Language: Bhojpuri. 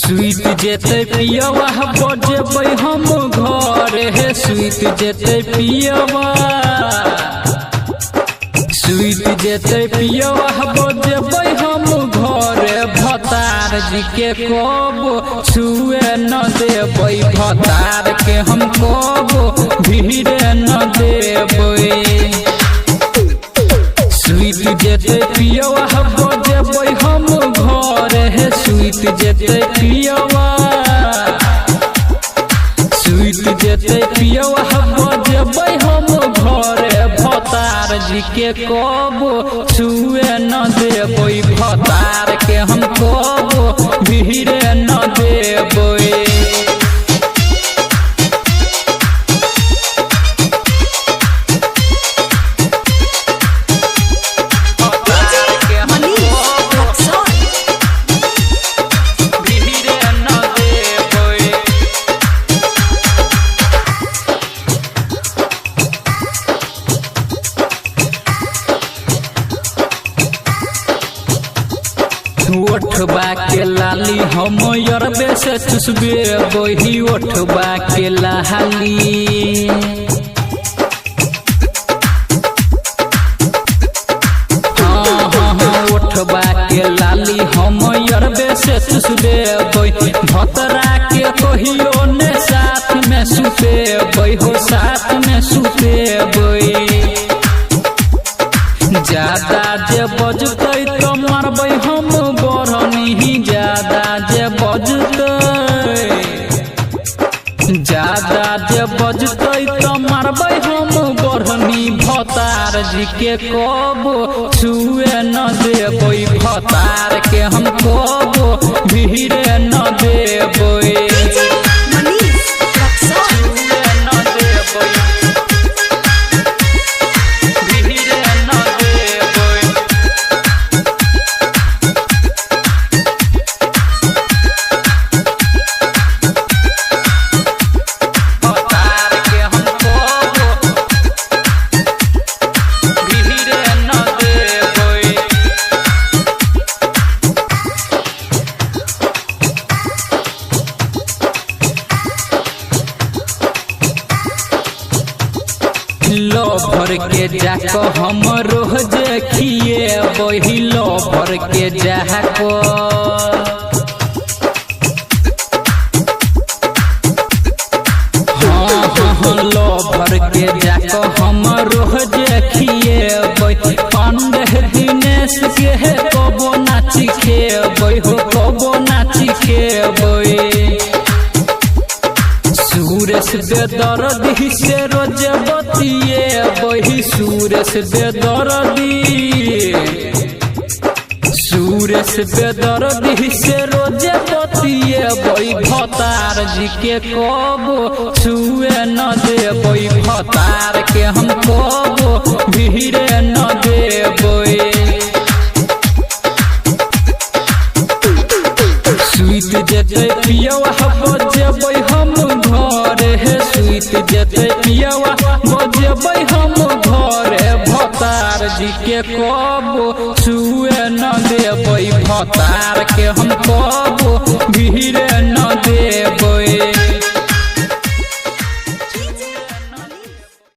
स्वीट जेते पियवा बजेबै हम घर हे स्वीट जेते पियवा स्वीट जेते पियवा बजेबै हम घर भतार जी के कब छुए न देबै भतार के हम कब भीड़े न देबै स्वीट जेते पियवा बजेबै हम घर हे स्वीट जेते पियवा स्वीट जेते पियवा बजेबै हम घर भतार जी के कब छुए न देबै भतार के हम कब भीड़े न देबै ओठबा के लाली हम अरबे से चुसबे बही ओठबा के लाली ओठबा के लाली हम अरबे से चुसबे बही भतरा के कहियो ने साथ में सुते बही हो साथ में सुते बही ज्यादा जे बजतै तो मारबै हम बरनी ज्यादा जे बजतै ज्यादा जे बजतै तो मारबै हम बरनी भतार जी के कब छुए न देबै भतार के हम कब भीड़े न देबै लवर के जाको हम रोज खिए बही लवर के जाको लवर के जाको हम रोज खिए बही पंडे दिनेश के कबो नाची खेबै हो कबो नाची खेबै सुरेश बेदर्दी से रोज बतिए बही सुरेश बेदर्दी सुरेश बेदर्दी से रोज बतिए बही भतार जी के कब छुए न देबै भतार के हम कब भीड़े न देबै स्वीट जेते पियवा बजेबै हम घर हे स्वीट जेते पियवा बजेबै हम घर भतार जी के कब छुए न देबै भतार के हम कब भीड़े न देबै।